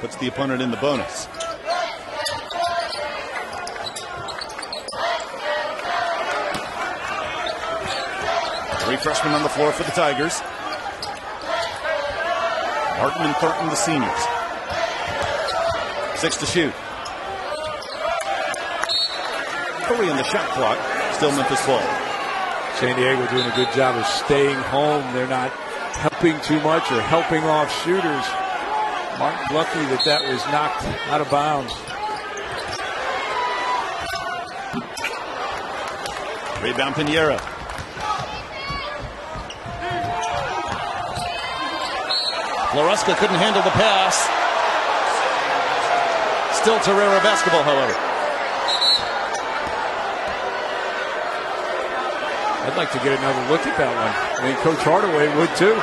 puts the opponent in the bonus. Three freshmen on the floor for the Tigers. Martin and Thornton, the seniors. 6 to shoot. 3 on the shot clock. Still Memphis ball. San Diego doing a good job of staying home. They're not helping too much or helping off shooters. Martin lucky that was knocked out of bounds. Rebound Pinheiro. Floresca couldn't handle the pass. Still Torreira basketball, however. I'd like to get another look at that one. I mean, Coach Hardaway would too.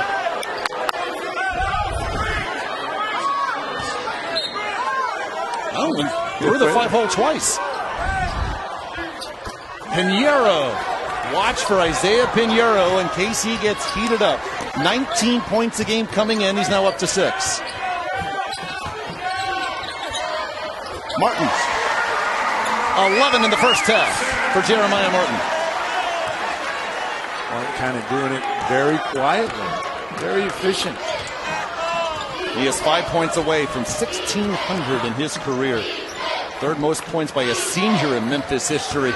Oh, and threw the 5-hole twice. Pinheiro. Watch for Isaiah Pinheiro in case he gets heated up. 19 points a game coming in. He's now up to 6. Martins. 11 in the first half for Jeremiah Martin. Martin kind of doing it very quietly, very efficient. He is 5 points away from 1,600 in his career. Third most points by a senior in Memphis history.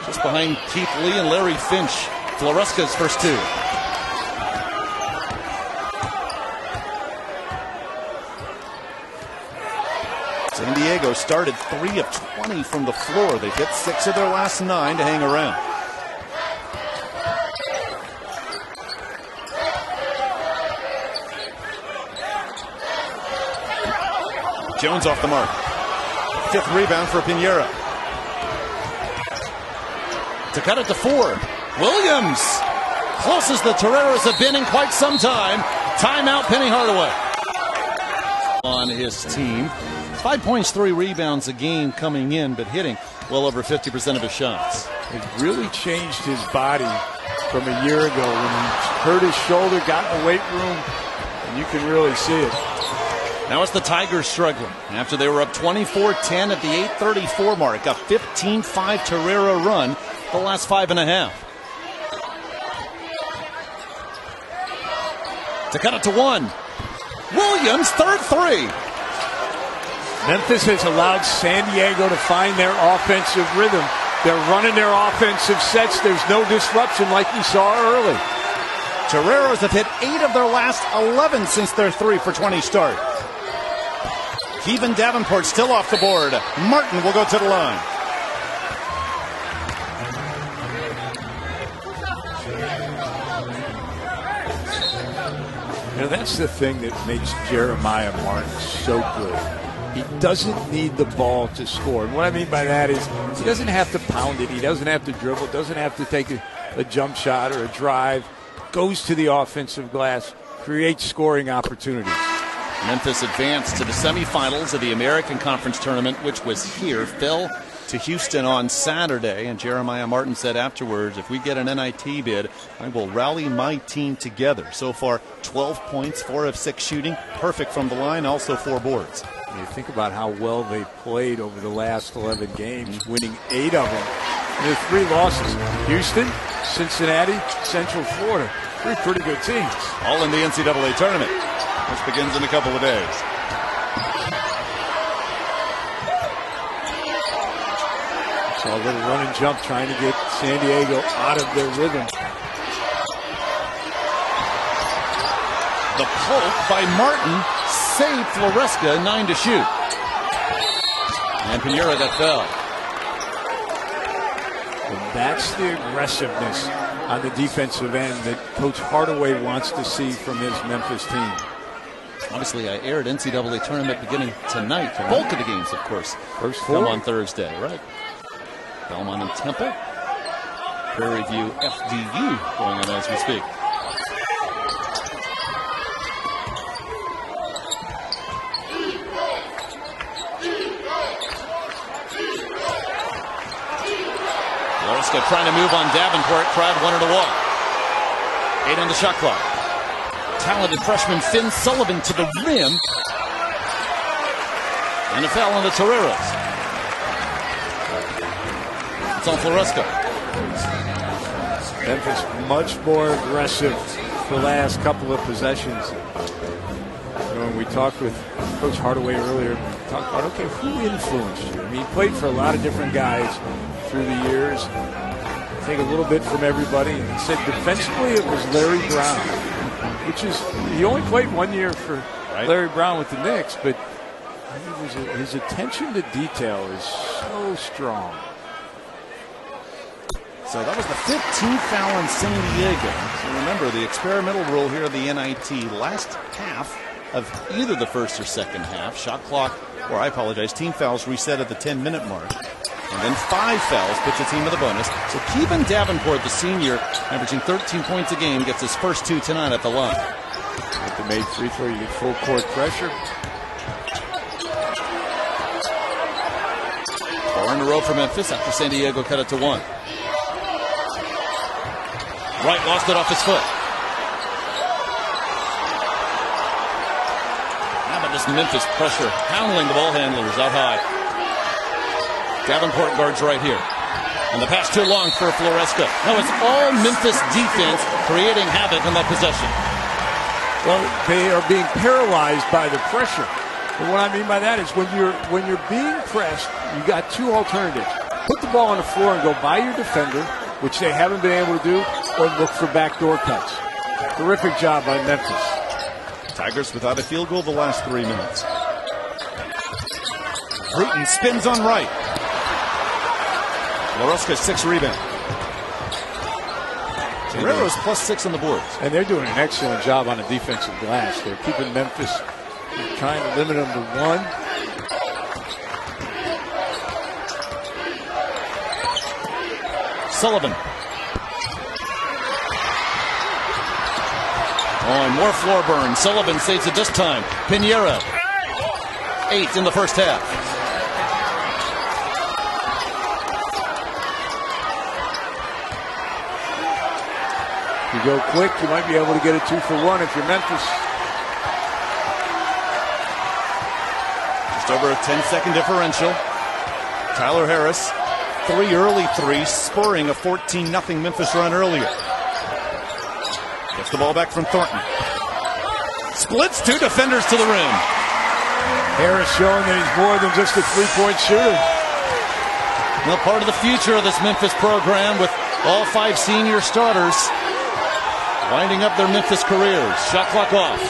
Just behind Keith Lee and Larry Finch. Floresca's first 2. San Diego started 3 of 20 from the floor. They've hit 6 of their last 9 to hang around. Jones off the mark. 5th rebound for Pinheiro. To cut it to 4. Williams. Closest the Toreros have been in quite some time. Timeout, Penny Hardaway. On his team. 5 points, 3 rebounds a game coming in, but hitting well over 50% of his shots. He's really changed his body from a year ago when he hurt his shoulder, got in the weight room, and you can really see it. Now it's the Tigers struggling after they were up 24-10 at the 8:34 mark. A 15-5 Torreira run the last 5.5. To cut it to 1. Williams, third 3. Memphis has allowed San Diego to find their offensive rhythm. They're running their offensive sets. There's no disruption like we saw early. Toreros have hit 8 of their last 11 since their 3 for 20 start. Kevin Davenport still off the board. Martin will go to the line. You know, that's the thing that makes Jeremiah Martin so good. He doesn't need the ball to score. And what I mean by that is he doesn't have to pound it. He doesn't have to dribble. Doesn't have to take a jump shot or a drive. Goes to the offensive glass, creates scoring opportunities. Memphis advanced to the semifinals of the American Conference Tournament, which was here. Fell to Houston on Saturday, and Jeremiah Martin said afterwards, if we get an NIT bid, I will rally my team together. So far, 12 points, 4 of 6 shooting, perfect from the line, also 4 boards. You think about how well they played over the last 11 games, winning 8 of them. There are 3 losses. Houston, Cincinnati, Central Florida. 3 pretty good teams. All in the NCAA tournament, which begins in a couple of days. So a little run and jump trying to get San Diego out of their rhythm. The poke by Martin saved Floresca, 9 to shoot. And Pinheiro got fouled. And that's the aggressiveness on the defensive end that Coach Hardaway wants to see from his Memphis team. Obviously, I aired NCAA tournament beginning tonight. The bulk of the games, of course, first 4 come on Thursday, right? Belmont and Temple. Prairie View FDU going on as we speak. Floresca trying to move on Davenport. Crowd wanted to walk. 8 on the shot clock. Talented freshman Finn Sullivan to the rim. And a foul on the Toreros. It's on Floresca. Memphis much more aggressive the last couple of possessions. When we talked with Coach Hardaway earlier, we talked about, okay, who influenced you? I mean, he played for a lot of different guys through the years. Take a little bit from everybody. And he said defensively it was Larry Brown, which is, he only played 1 year for Larry Brown with the Knicks, but his attention to detail is so strong. So that was the 15th foul on San Diego. So remember, the experimental rule here of the NIT, last half of either the first or second half, shot clock, or I apologize, team fouls reset at the 10-minute mark. And then 5 fouls, puts a team with a bonus. So Keevan Davenport, the senior, averaging 13 points a game, gets his first 2 tonight at the line. With the made free throw, you get full court pressure. 4 in a row for Memphis after San Diego cut it to 1. Wright lost it off his foot. How about this Memphis pressure, hounding the ball handlers out high. Davenport guards right here. And the pass too long for Floresca. Now it's all Memphis defense creating havoc in that possession. Well, they are being paralyzed by the pressure. And what I mean by that is when you're being pressed, you got 2 alternatives. Put the ball on the floor and go by your defender, which they haven't been able to do, or look for backdoor cuts. Terrific job by Memphis. Tigers without a field goal the last 3 minutes. Bruton spins on Wright. Floresca 6 rebound. Toreros plus 6 on the boards. And they're doing an excellent job on the defensive glass. They're keeping Memphis, trying to limit them to 1. Sullivan. Oh, and more floor burn. Sullivan saves it this time. Pinheiro. 8 in the first half. If you go quick, you might be able to get a 2 for 1 if you're Memphis. Just over a 10-second differential. Tyler Harris, 3 early threes, spurring a 14-0 Memphis run earlier. Gets the ball back from Thornton. Splits 2 defenders to the rim. Harris showing that he's more than just a 3-point shooter. Well, part of the future of this Memphis program with all 5 senior starters winding up their Memphis careers. Shot clock off.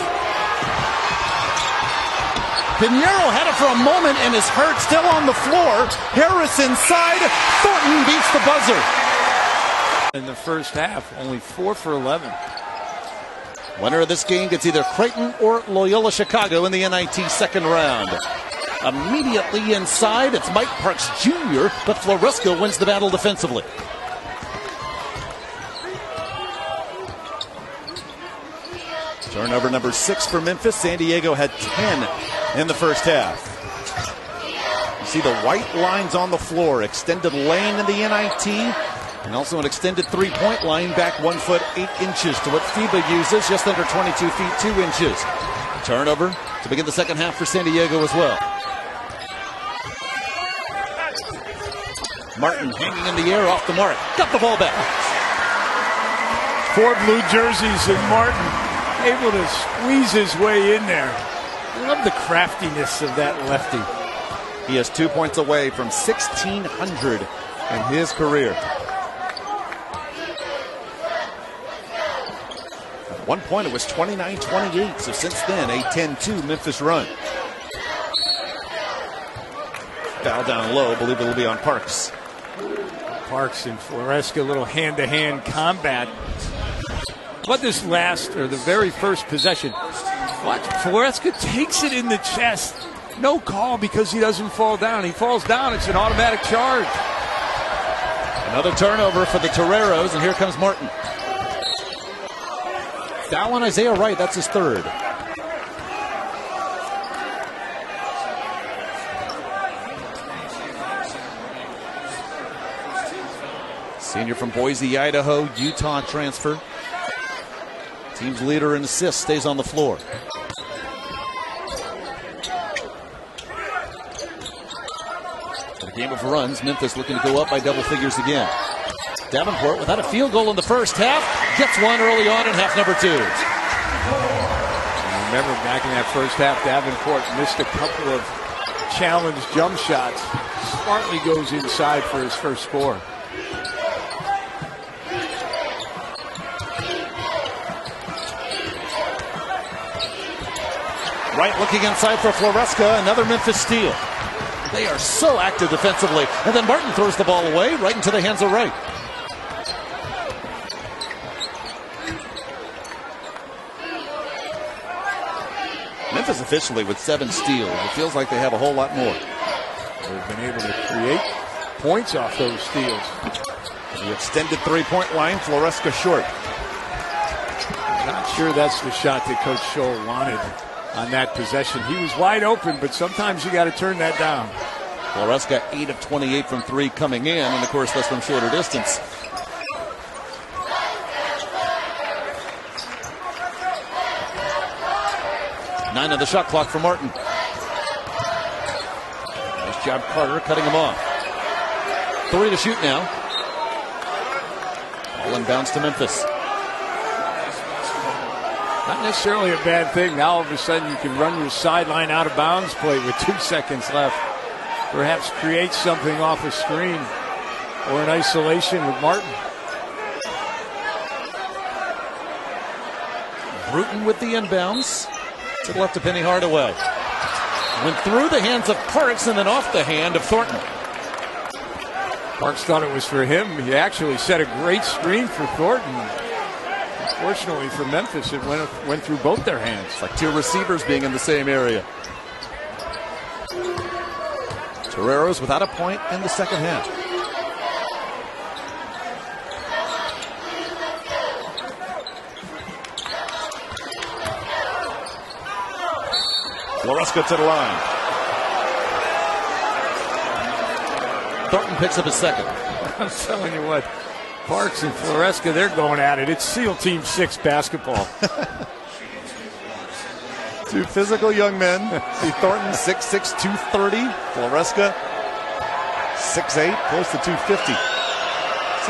Pinheiro had it for a moment and is hurt, still on the floor. Harris inside. Thornton beats the buzzer. In the first half, only 4 for 11. Winner of this game gets either Creighton or Loyola Chicago in the NIT second round. Immediately inside, it's Mike Parks Jr., but Floresca wins the battle defensively. Turnover number 6 for Memphis. San Diego had 10 in the first half. You see the white lines on the floor. Extended lane in the NIT. And also an extended 3-point line back 1 foot 8 inches to what FIBA uses, just under 22 feet 2 inches. Turnover to begin the second half for San Diego as well. Martin hanging in the air off the mark. Got the ball back. 4 blue jerseys and Martin able to squeeze his way in there. I love the craftiness of that lefty. He is 2 points away from 1,600 in his career. At one point it was 29-28, so since then a 10-2 Memphis run. Foul down low, believe it will be on Parks. Parks and Floresca, a little hand-to-hand combat. But this last, or the very first possession, watch, Floresca takes it in the chest. No call because he doesn't fall down. He falls down, it's an automatic charge. Another turnover for the Toreros, and here comes Martin. Foul on Isaiah Wright, that's his 3rd. Senior from Boise, Idaho, Utah transfer. Team's leader in assists stays on the floor. Game of runs. Memphis looking to go up by double figures again. Davenport, without a field goal in the first half, gets one early on in half number 2. Remember, back in that first half, Davenport missed a couple of challenged jump shots. Smartly goes inside for his first score. Wright looking inside for Floresca, another Memphis steal. They are so active defensively. And then Martin throws the ball away right into the hands of Wright. Memphis officially with 7 steals. It feels like they have a whole lot more. They've been able to create points off those steals. The extended three-point line, Floresca short. Not sure that's the shot that Coach Scholl wanted on that possession. He was wide open, but sometimes you got to turn that down. Floresca 8 of 28 from 3 coming in, and of course that's from shorter distance. Nine on the shot clock for Martin. Nice job, Carter, cutting him off. 3 to shoot now. Olin bounce to Memphis. Not necessarily a bad thing. Now all of a sudden you can run your sideline out of bounds play with 2 seconds left. Perhaps create something off a screen or an isolation with Martin. Bruton with the inbounds. To the left of Penny Hardaway. Went through the hands of Parks and then off the hand of Thornton. Parks thought it was for him. He actually set a great screen for Thornton. Unfortunately for Memphis, it went through both their hands. It's like 2 receivers being in the same area. Toreros without a point in the second half. Floresca to the line. Thornton picks up his second. I'm telling you what, Parks and Floresca, they're going at it. It's SEAL Team 6 basketball. 2 physical young men. See Thornton 6'6", 230. Floresca 6'8", close to 250.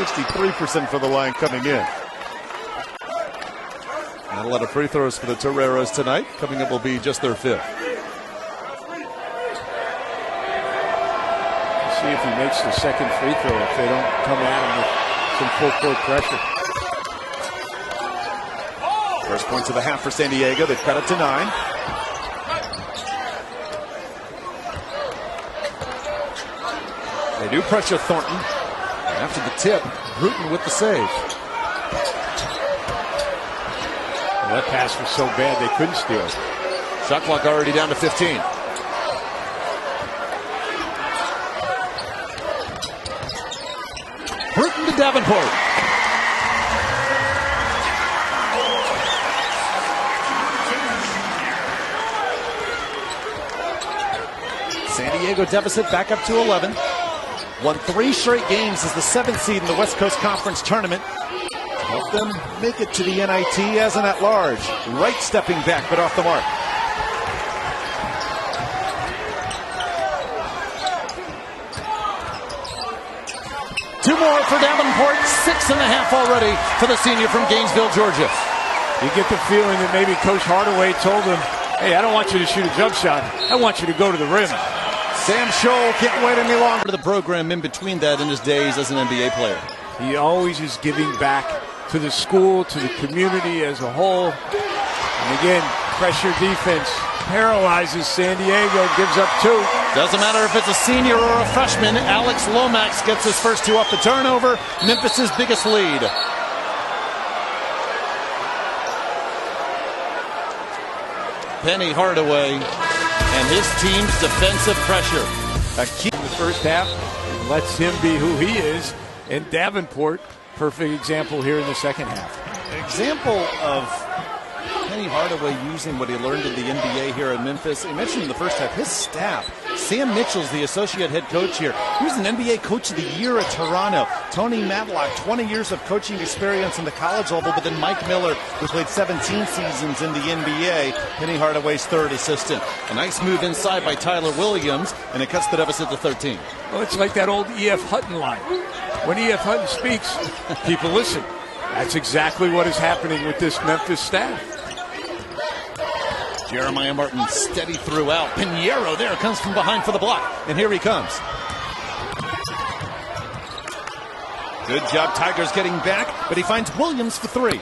63% for the line coming in. Not a lot of free throws for the Toreros tonight. Coming up will be just their 5th. See if he makes the second free throw if they don't come at him with some full court pressure. First points of the half for San Diego. They've cut it to 9. They do pressure Thornton. After the tip, Bruton with the save. Well, that pass was so bad they couldn't steal it. Shot clock already down to 15. Bruton to Davenport. San Diego deficit back up to 11. Won 3 straight games as the 7th seed in the West Coast Conference Tournament. Help them make it to the NIT as an at-large. Wright stepping back, but off the mark. Two more for Davenport. 6.5 already for the senior from Gainesville, Georgia. You get the feeling that maybe Coach Hardaway told him, hey, I don't want you to shoot a jump shot. I want you to go to the rim. Sam Scholl can't wait any longer to the program in between that in his days as an NBA player. He always is giving back to the school, to the community as a whole. And again, pressure defense paralyzes San Diego, gives up 2. Doesn't matter if it's a senior or a freshman. Alex Lomax gets his first 2 off the turnover. Memphis' biggest lead. Penny Hardaway and his team's defensive pressure. A key in the first half lets him be who he is. And Davenport, perfect example here in the second half. An example of Penny Penny Hardaway using what he learned in the NBA here in Memphis. He mentioned in the first half his staff. Sam Mitchell's the associate head coach here. He was an NBA Coach of the Year at Toronto. Tony Matlock, 20 years of coaching experience in the college level, but then Mike Miller, who played 17 seasons in the NBA, Penny Hardaway's third assistant. A nice move inside by Tyler Williams, and it cuts the deficit to 13. Well, it's like that old E.F. Hutton line. When E.F. Hutton speaks, people listen. That's exactly what is happening with this Memphis staff. Jeremiah Martin steady throughout. Pinheiro there comes from behind for the block. And here he comes. Good job, Tigers getting back, but he finds Williams for three.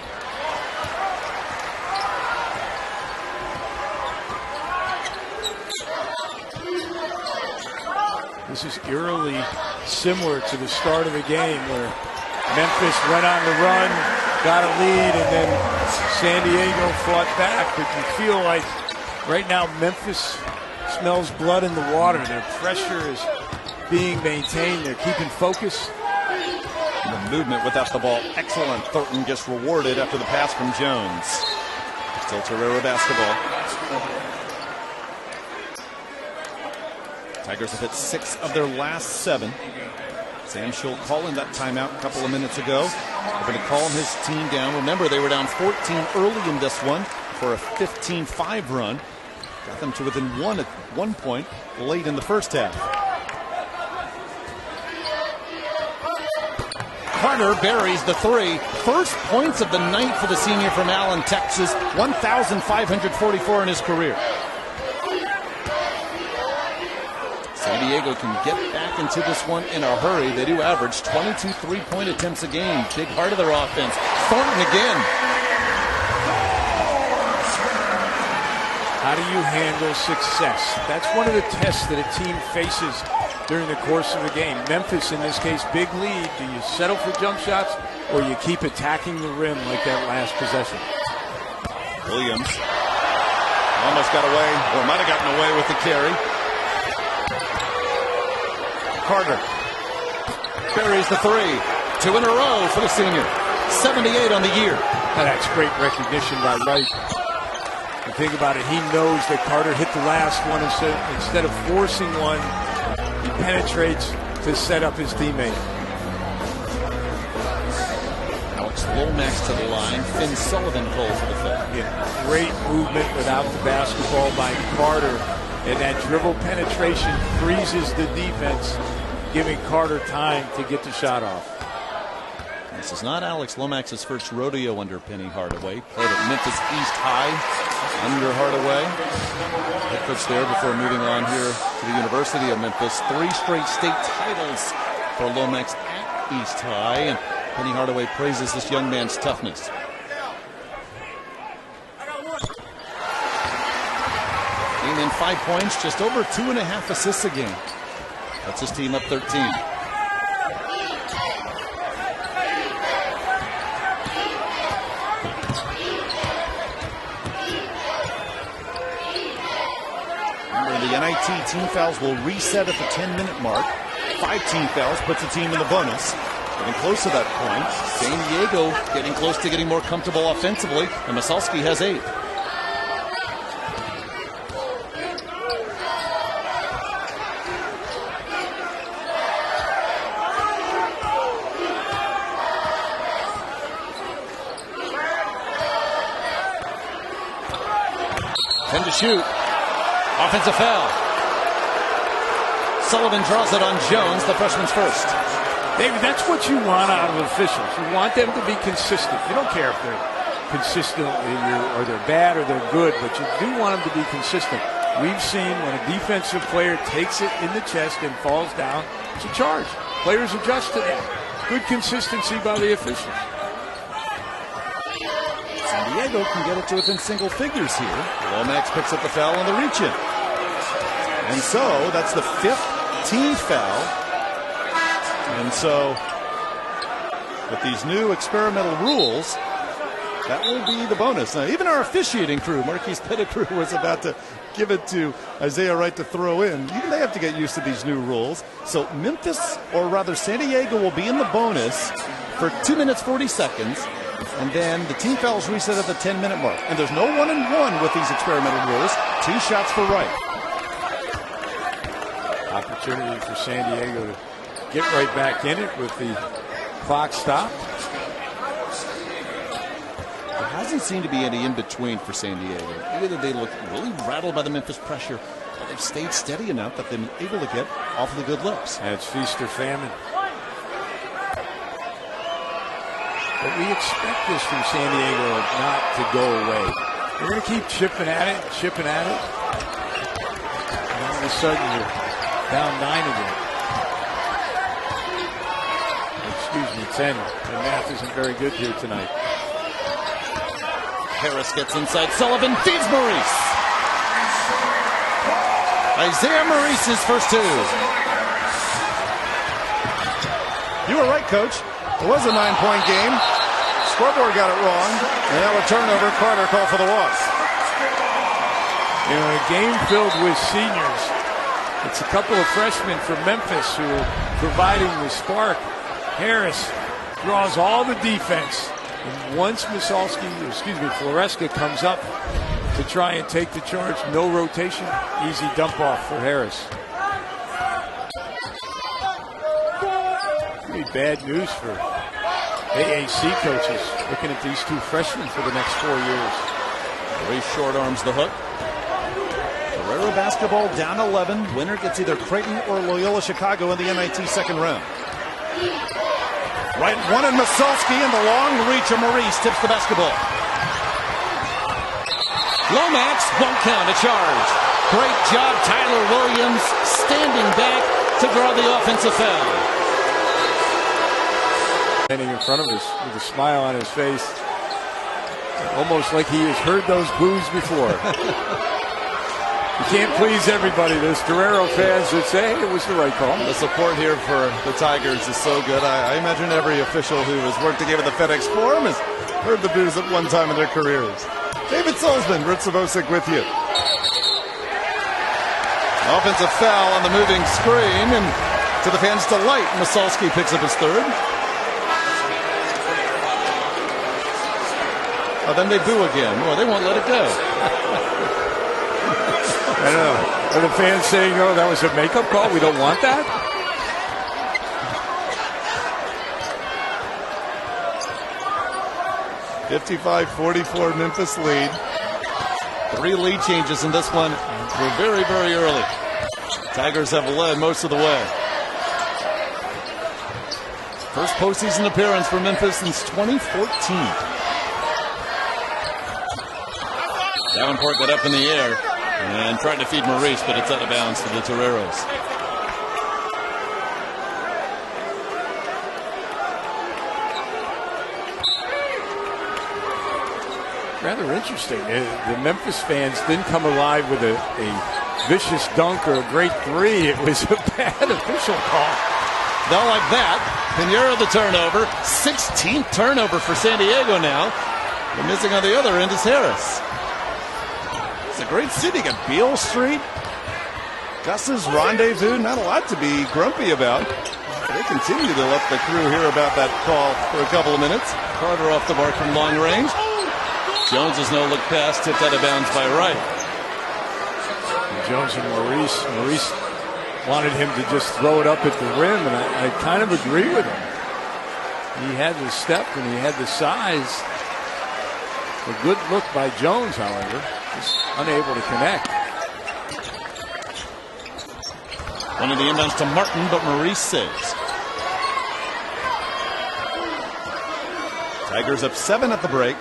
This is eerily similar to the start of the game where Memphis went on the run, got a lead, and then San Diego fought back. But you feel like right now Memphis smells blood in the water. Their pressure is being maintained. They're keeping focus. The movement without the ball, excellent. Thornton gets rewarded after the pass from Jones. Still Torero basketball. Tigers have hit 6 of their last 7. Sam Schultz calling that timeout a couple of minutes ago. They're going to calm his team down. Remember, they were down 14 early in this one for a 15-5 run. Got them to within 1 at one point late in the first half. Carter buries the three. First points of the night for the senior from Allen, Texas. 1,544 in his career. San Diego can get back into this one in a hurry. They do average 22 3-point attempts a game. Big part of their offense. Thornton again. How do you handle success? That's one of the tests that a team faces during the course of a game. Memphis, in this case, big lead. Do you settle for jump shots or you keep attacking the rim like that last possession? Williams almost got away, or might have gotten away with the carry. Carter buries the three. 2 in a row for the senior. 78 on the year. Now that's great recognition by Wright. And think about it, he knows that Carter hit the last one. Instead of forcing one, he penetrates to set up his teammate. Alex Lomax to the line. Finn Sullivan calls for the foul. Yeah, great movement without the basketball by Carter. And that dribble penetration freezes the defense, giving Carter time to get the shot off. This is not Alex Lomax's first rodeo under Penny Hardaway. Played at Memphis East High under Hardaway. Head coach there before moving on here to the University of Memphis. 3 straight state titles for Lomax at East High. And Penny Hardaway praises this young man's toughness. In 5 points, just over 2.5 assists a game. That's his team up 13. Remember, the NIT team fouls will reset at the 10-minute mark. 5 team fouls puts the team in the bonus. Getting close to that point. San Diego getting close to getting more comfortable offensively, and Masalski has 8. To shoot. Offensive foul. Sullivan draws it on Jones, the freshman's first. David, that's what you want out of officials. You want them to be consistent. You don't care if they're consistent or they're bad or they're good, but you do want them to be consistent. We've seen when a defensive player takes it in the chest and falls down, it's a charge. Players adjust to that. Good consistency by the officials. San Diego can get it to within single figures here. Lomax picks up the foul on the reach-in. And so that's the 5th team foul. And so with these new experimental rules, that will be the bonus. Now, even our officiating crew, Marquise Pettigrew, was about to give it to Isaiah Wright to throw in. Even they have to get used to these new rules. So Memphis, or rather San Diego, will be in the bonus for 2 minutes, 40 seconds. And then the team fouls reset at the 10-minute mark. And there's no 1-and-1 with these experimental rules. 2 shots for right. Opportunity for San Diego to get right back in it with the clock stopped. There hasn't seemed to be any in-between for San Diego. Either they look really rattled by the Memphis pressure, or they've stayed steady enough that they've been able to get awfully good looks. And it's feast or famine. But we expect this from San Diego not to go away. They're going to keep chipping at it. And all of a sudden, you're down 9 again. Excuse me, 10. The math isn't very good here tonight. Harris gets inside. Sullivan feeds Maurice. Isaiah Maurice's first 2. You were right, Coach. It was a 9-point game. Scoreboard got it wrong. And now a turnover. Carter called for the loss. You know, a game filled with seniors. It's a couple of freshmen from Memphis who are providing the spark. Harris draws all the defense. And once Floresca comes up to try and take the charge, no rotation, easy dump off for Harris. Pretty bad news for AAC coaches looking at these 2 freshmen for the next 4 years. Ray short arms the hook. Guerrero basketball down 11. Winner gets either Creighton or Loyola Chicago in the NIT second round. Right one and Masalski, and the long reach of Maurice tips the basketball. Lomax won't count a charge. Great job, Tyler Williams, standing back to draw the offensive foul. Standing in front of us with a smile on his face, almost like he has heard those boos before. You can't please everybody. There's Guerrero fans that say it was the right call. The support here for the Tigers is so good. I imagine every official who has worked the game at the FedEx Forum has heard the boos at one time in their careers. David Salzman, Rich Savosic with you. Offensive foul on the moving screen, and to the fans' delight, Masalski picks up his 3rd. Oh, then they boo again. Well, they won't let it go. I know. Are the fans saying, oh, that was a makeup call? We don't want that? (55-44) Memphis lead. 3 lead changes in this one. We're very, very early. Tigers have led most of the way. First postseason appearance for Memphis since 2014. Davenport got up in the air and tried to feed Maurice, but it's out of bounds to the Toreros. Rather interesting. The Memphis fans didn't come alive with a vicious dunk or a great 3. It was a bad official call. Not like that. Pinheiro the turnover. 16th turnover for San Diego now. The missing on the other end is Harris. It's a great city. Got Beale Street, Gus's Rendezvous. Not a lot to be grumpy about. They continue to let the crew hear about that call for a couple of minutes. Carter off the mark from long range. Jones' no-look pass tipped out of bounds by Wright. Jones and Maurice wanted him to just throw it up at the rim, and I kind of agree with him. He had the step and he had the size. A good look by Jones, however, just unable to connect. One of the inbounds to Martin, but Maurice saves. Tigers up 7 at the break.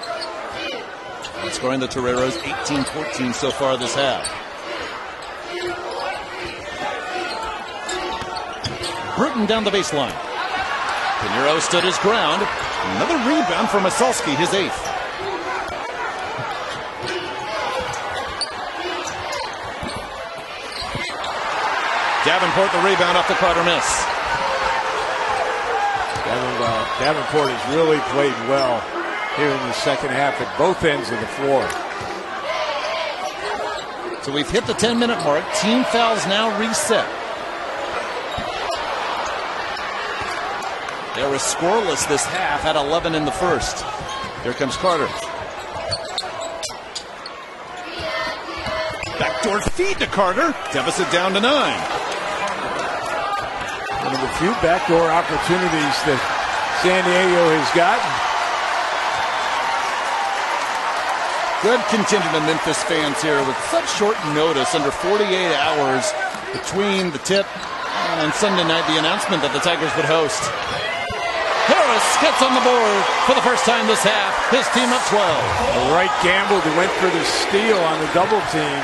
Outscoring the Toreros 18-14 so far this half. Bruton down the baseline. Pinheiro stood his ground. Another rebound for Masalski, his 8th. Davenport the rebound off the Carter miss. Davenport has really played well here in the second half at both ends of the floor. So we've hit the 10-minute mark. Team fouls now reset. They were scoreless this half at 11 in the first. Here comes Carter. Backdoor feed to Carter. Deficit down to 9. One of the few backdoor opportunities that San Diego has gotten. Good contingent of Memphis fans here with such short notice, under 48 hours between the tip and Sunday night, the announcement that the Tigers would host. Harris gets on the board for the first time this half. His team up 12. Wright gambled and went for the steal on the double team,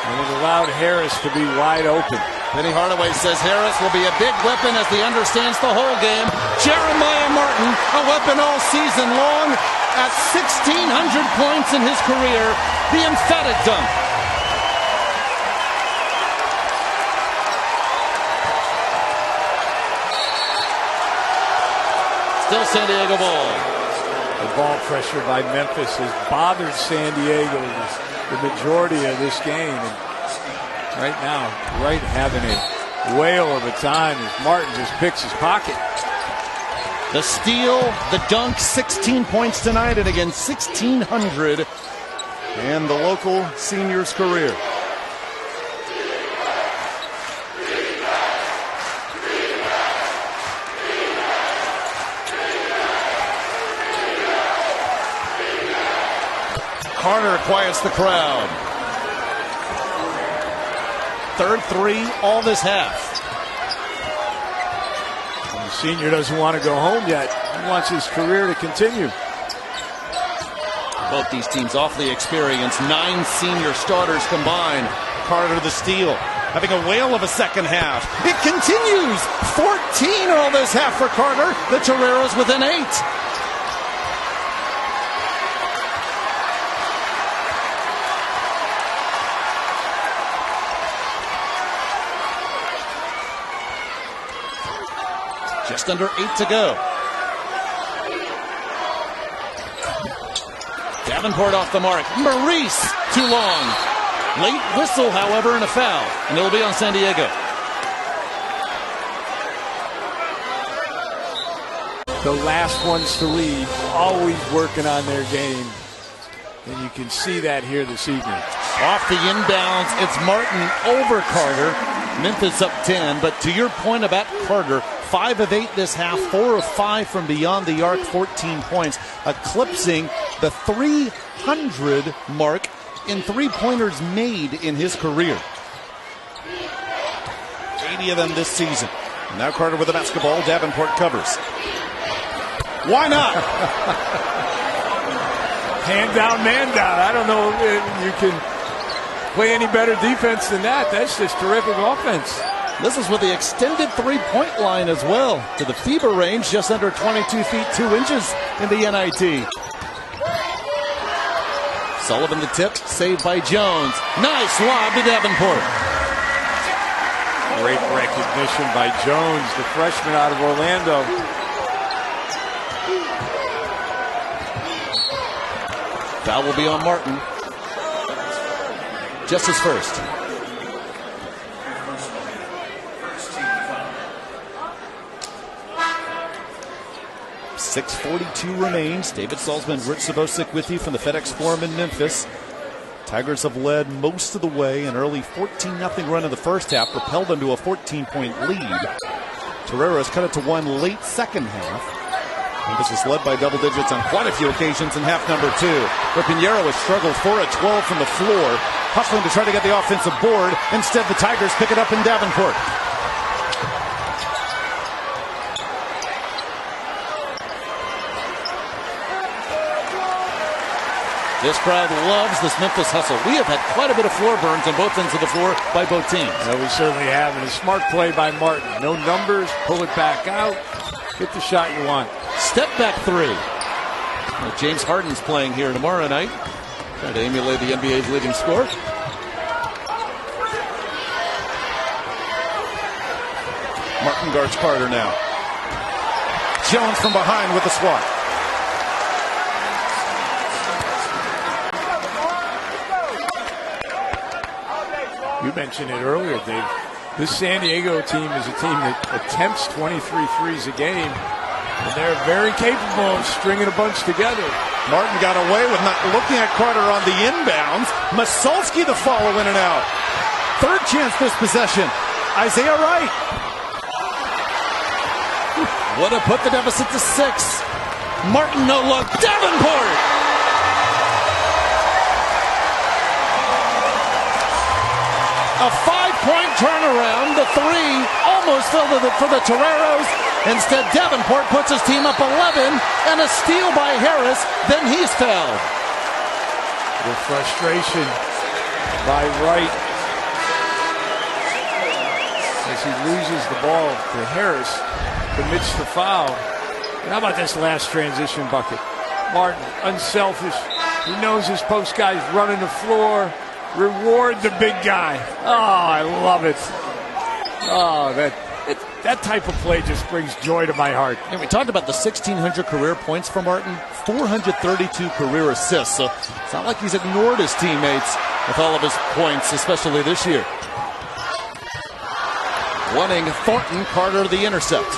and it allowed Harris to be wide open. Penny Hardaway says Harris will be a big weapon as he understands the whole game. Jeremiah Martin, a weapon all season long, at 1,600 points in his career. The emphatic dunk. Still San Diego ball. The ball pressure by Memphis has bothered San Diego the majority of this game. And right now, Wright having a whale of a time as Martin just picks his pocket. The steal, the dunk, 16 points tonight, and again 1,600 in the local senior's career. Carter quiets the crowd. Third three all this half. And the senior doesn't want to go home yet. He wants his career to continue. Both these teams awfully experienced. 9 senior starters combined. Carter the steal, having a whale of a second half. It continues. 14 all this half for Carter. The Toreros within 8. Just under 8 to go. Davenport off the mark. Maurice, too long. Late whistle, however, and a foul. And it'll be on San Diego. The last ones to leave, always working on their game. And you can see that here this evening. Off the inbounds, it's Martin over Carter. Memphis up 10, but to your point about Carter, 5 of 8 this half, 4 of 5 from beyond the arc, 14 points, eclipsing the 300 mark in three-pointers made in his career. 80 of them this season. Now Carter with the basketball. Davenport covers. Why not? Hand down, man down. I don't know if you can play any better defense than that. That's just terrific offense. This is with the extended three-point line as well. To the FIBA range, just under 22 feet 2 inches in the NIT. Sullivan the tip, saved by Jones. Nice lob to Davenport. Great recognition by Jones, the freshman out of Orlando. Foul will be on Martin. Just his first. .642 remains. David Salzman, Rich Sabosic with you from the FedEx Forum in Memphis. Tigers have led most of the way. An early 14-0 run in the first half propelled them to a 14-point lead. Toreros cut it to 1 late second half. Memphis has led by double digits on quite a few occasions in half number 2. Where Pinheiro has struggled 4 of 12 from the floor, hustling to try to get the offensive board. Instead, the Tigers pick it up in Davenport. This crowd loves this Memphis hustle. We have had quite a bit of floor burns on both ends of the floor by both teams. Yeah, we certainly have. And a smart play by Martin. No numbers, pull it back out, get the shot you want. Step back 3. Well, James Harden's playing here tomorrow night. Trying to emulate the NBA's leading scorer. Martin guards Carter now. Jones from behind with the swat. You mentioned it earlier, Dave. This San Diego team is a team that attempts 23 threes a game. And they're very capable of stringing a bunch together. Martin got away with not looking at Carter on the inbounds. Masalski the follow in and out. Third chance this possession. Isaiah Wright would have put the deficit to 6. Martin no look. Davenport. A 5-point turnaround. The 3 almost filled it for the Toreros. Instead, Davenport puts his team up 11 and a steal by Harris. Then he's fouled. The frustration by Wright as he loses the ball to Harris, commits the foul. And how about this last transition bucket? Martin, unselfish. He knows his post guy's running the floor. Reward the big guy. Oh, I love it. Oh, that type of play just brings joy to my heart. And we talked about the 1,600 career points for Martin, 432 career assists. So it's not like he's ignored his teammates with all of his points, especially this year. Wanting Thornton, Carter the intercept.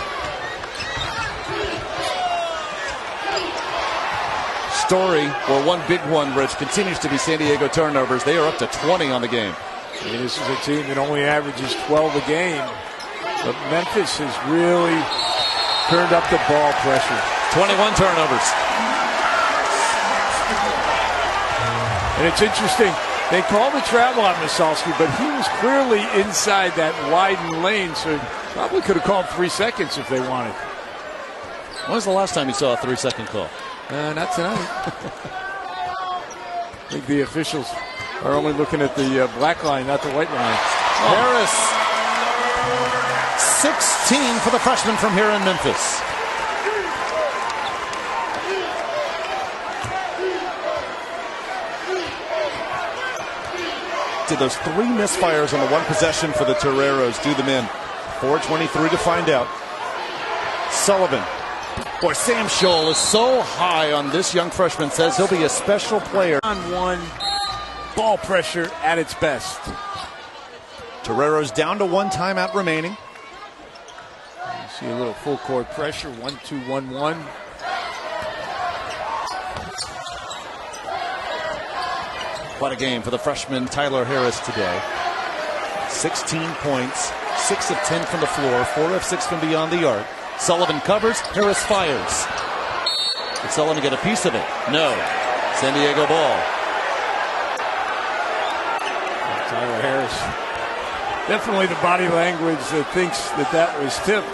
Story, or one big one, Rich, continues to be San Diego turnovers. They are up to 20 on the game. I mean, this is a team that only averages 12 a game. But Memphis has really turned up the ball pressure. 21 turnovers. And it's interesting. They called the travel on Masalski, but he was clearly inside that widened lane, so probably could have called 3 seconds if they wanted. When was the last time you saw a 3-second call? Not tonight. I think the officials are only looking at the black line, not the white line. Oh. Harris, 16 for the freshman from here in Memphis. Did those 3 misfires on the one possession for the Toreros do them in? 4:23 to find out. Sullivan. Boy, Sam Scholl is so high on this young freshman, says he'll be a special player. On one, ball pressure at its best. Toreros down to 1 timeout remaining. You see a little full court pressure, 1-2-1-1. What a game for the freshman Tyler Harris today. 16 points, 6 of 10 from the floor, 4 of 6 from beyond the arc. Sullivan covers, Harris fires. Did Sullivan get a piece of it? No. San Diego ball. Tyler Harris. Definitely the body language that thinks that was tipped.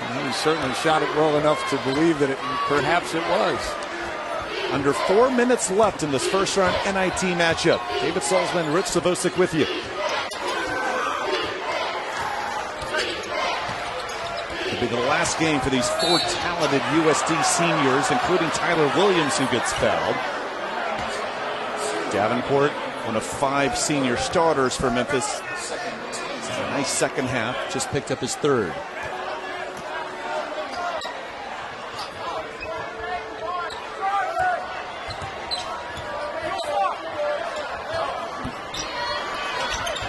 And he certainly shot it well enough to believe that perhaps it was. Under 4 minutes left in this first round NIT matchup. David Salzman, Rich Savosic with you. It'll be the last game for these 4 talented USD seniors, including Tyler Williams, who gets fouled. Davenport, one of 5 senior starters for Memphis. A nice second half, just picked up his 3rd.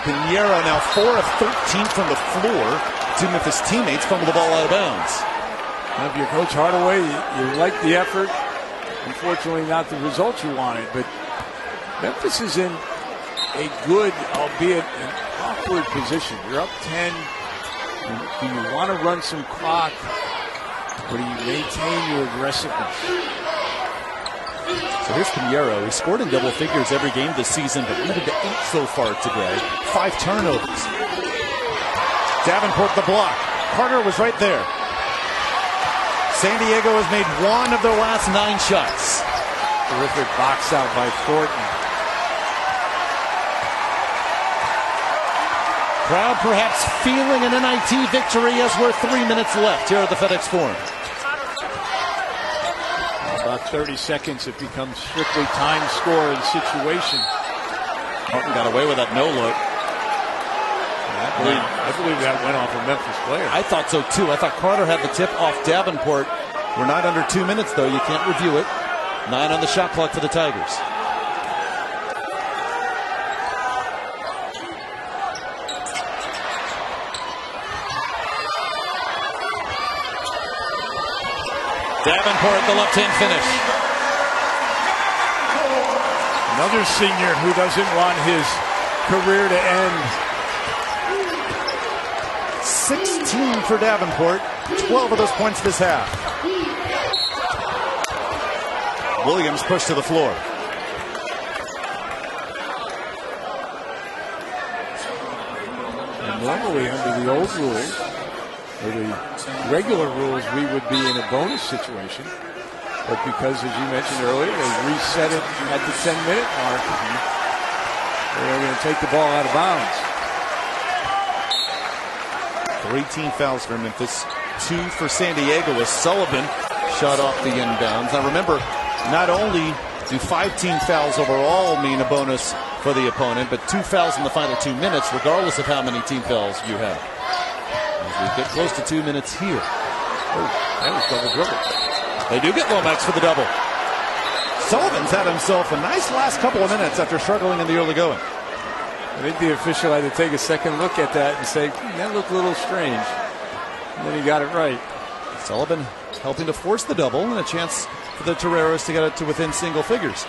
Pinheiro now 4 of 13 from the floor. 2 Memphis teammates fumble the ball out of bounds. Now, if you're Coach Hardaway, you like the effort. Unfortunately, not the results you wanted. But Memphis is in a good, albeit an awkward position. You're up 10. Do you want to run some clock, or do you maintain your aggressiveness? So here's Pinheiro. He scored in double figures every game this season, but limited to 8 so far today. 5 turnovers. Davenport the block. Carter was right there. San Diego has made 1 of their last 9 shots. Terrific box out by Thornton. Crowd perhaps feeling an NIT victory as we're 3 minutes left here at the FedEx Forum. About 30 seconds, it becomes strictly time scoring situation. Martin got away with that no look. I believe that went off a Memphis player. I thought so too. I thought Carter had the tip off Davenport. We're not under 2 minutes though. You can't review it. 9 on the shot clock for the Tigers. Davenport, the left-hand finish. Another senior who doesn't want his career to end. 16 for Davenport, 12 of those points this half. Williams pushed to the floor. And normally under the old rules, or the regular rules, we would be in a bonus situation. But because, as you mentioned earlier, they reset it at the 10-minute mark, they're going to take the ball out of bounds. 3 team fouls for Memphis, 2 for San Diego as Sullivan shot off the inbounds. Now remember, not only do 5 team fouls overall mean a bonus for the opponent, but 2 fouls in the final 2 minutes, regardless of how many team fouls you have. As we get close to 2 minutes here. Oh, that was double dribble. They do get Lomax for the double. Sullivan's had himself a nice last couple of minutes after struggling in the early going. I think the official had to take a second look at that and say, that looked a little strange. And then he got it right. Sullivan helping to force the double and a chance for the Toreros to get it to within single figures.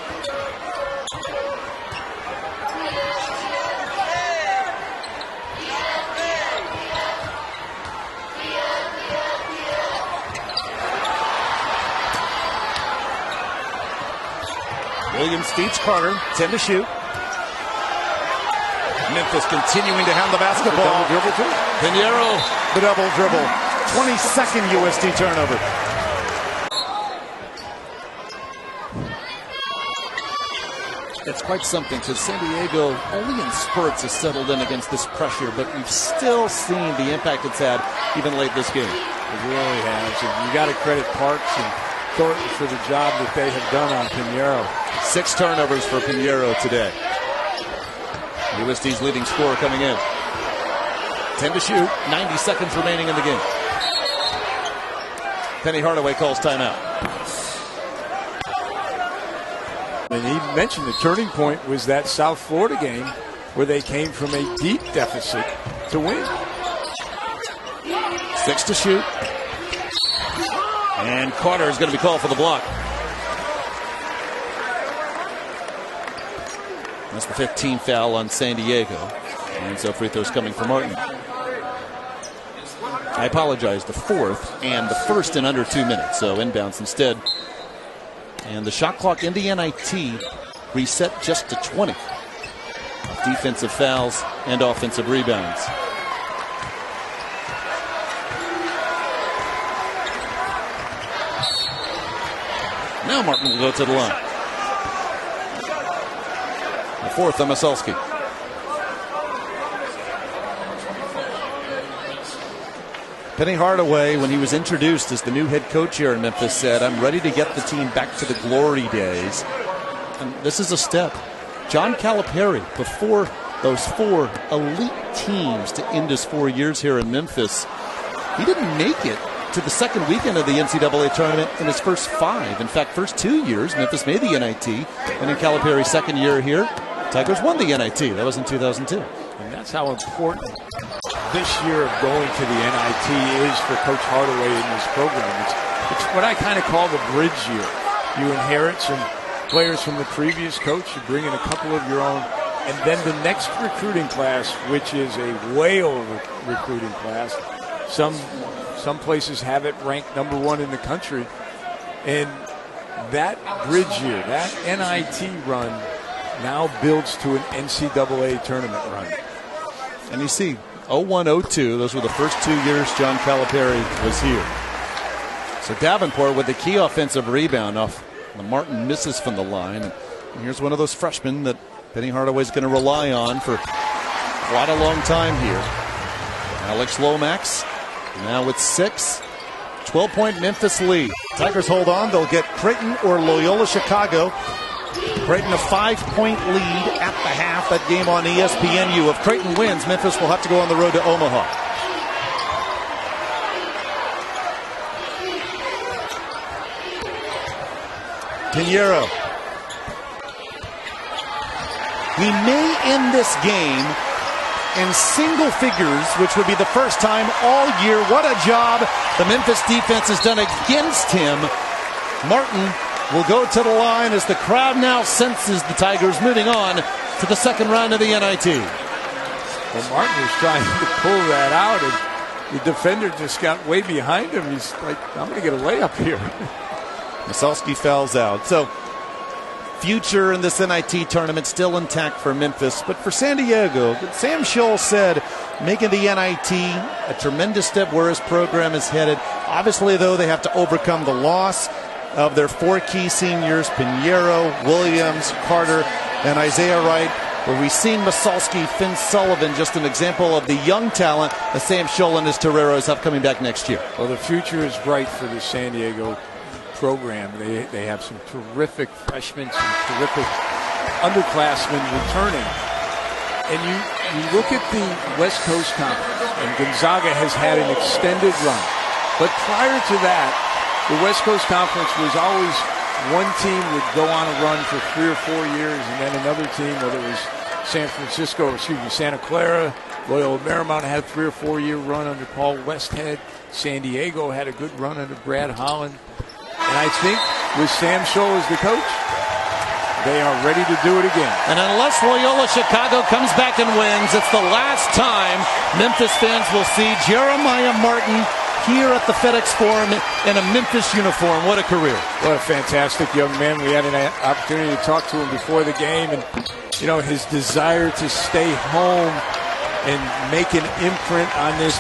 Williams feeds Carter, 10 to shoot. Memphis continuing to hound the basketball. Double dribble too. Pinheiro, the double dribble. 22nd USD turnover. It's quite something because San Diego only in spurts has settled in against this pressure, but we've still seen the impact it's had even late this game. It really has. And you got to credit Parks and Thornton for the job that they have done on Pinheiro. 6 turnovers for Pinheiro today. USD's leading scorer coming in. 10 to shoot, 90 seconds remaining in the game. Penny Hardaway calls timeout. And he mentioned the turning point was that South Florida game where they came from a deep deficit to win. 6 to shoot. And Carter is going to be called for the block. That's the 15th foul on San Diego. And so free throws coming for Martin. I apologize, the 4th and the 1st in under 2 minutes. So inbounds instead. And the shot clock in the NIT reset just to 20. Defensive fouls and offensive rebounds. Now Martin will go to the line. The 4th on Maselski. Penny Hardaway, when he was introduced as the new head coach here in Memphis, said, I'm ready to get the team back to the glory days. And this is a step. John Calipari, before those 4 elite teams to end his 4 years here in Memphis, he didn't make it to the second weekend of the NCAA tournament in his first 5. In fact, first 2 years, Memphis made the NIT. And in Calipari's second year here, Tigers won the NIT. That was in 2002. And that's how important this year of going to the NIT is for Coach Hardaway in this program. It's what I kind of call the bridge year. You inherit some players from the previous coach, you bring in a couple of your own, and then the next recruiting class, which is a whale of a recruiting class. Some places have it ranked number 1 in the country. And that bridge year, that NIT run now builds to an NCAA tournament run. And you see, 01-02, those were the first 2 years John Calipari was here. So Davenport with the key offensive rebound off the Martin misses from the line. And here's one of those freshmen that Penny Hardaway's going to rely on for quite a long time here. Alex Lomax now with 6. 12-point Memphis lead. Tigers hold on. They'll get Creighton or Loyola Chicago. Creighton a 5-point lead at the half. That game on ESPNU. If Creighton wins, Memphis will have to go on the road to Omaha. Pinheiro. We may end this game in single figures, which would be the first time all year. What a job the Memphis defense has done against him Martin will go to the line as the crowd now senses the Tigers moving on to the second round of the NIT. Well, Martin was trying to pull that out, and the defender just got way behind him. He's like, I'm going to get a layup here. Masalski fouls out. So, future in this NIT tournament still intact for Memphis. But for San Diego, Sam Scholl said making the NIT a tremendous step where his program is headed. Obviously, though, they have to overcome the loss of their four key seniors, Pinheiro, Williams, Carter, and Isaiah Wright, where we've seen Masalski, Finn Sullivan, just an example of the young talent that Sam Scholl and his Toreros have coming back next year. Well, the future is bright for the San Diego program. They have some terrific freshmen, some terrific underclassmen returning. And you look at the West Coast Conference, and Gonzaga has had an extended run. But prior to that, the West Coast Conference was always one team would go on a run for 3 or 4 years, and then another team, whether it was Santa Clara, Loyola Marymount had a 3 or 4 year run under Paul Westhead. San Diego had a good run under Brad Holland. And I think with Sam Scholl as the coach, they are ready to do it again. And unless Loyola Chicago comes back and wins, it's the last time Memphis fans will see Jeremiah Martin here at the FedEx Forum in a Memphis uniform. What a career. What a fantastic young man. We had an opportunity to talk to him before the game, and you know, his desire to stay home and make an imprint on this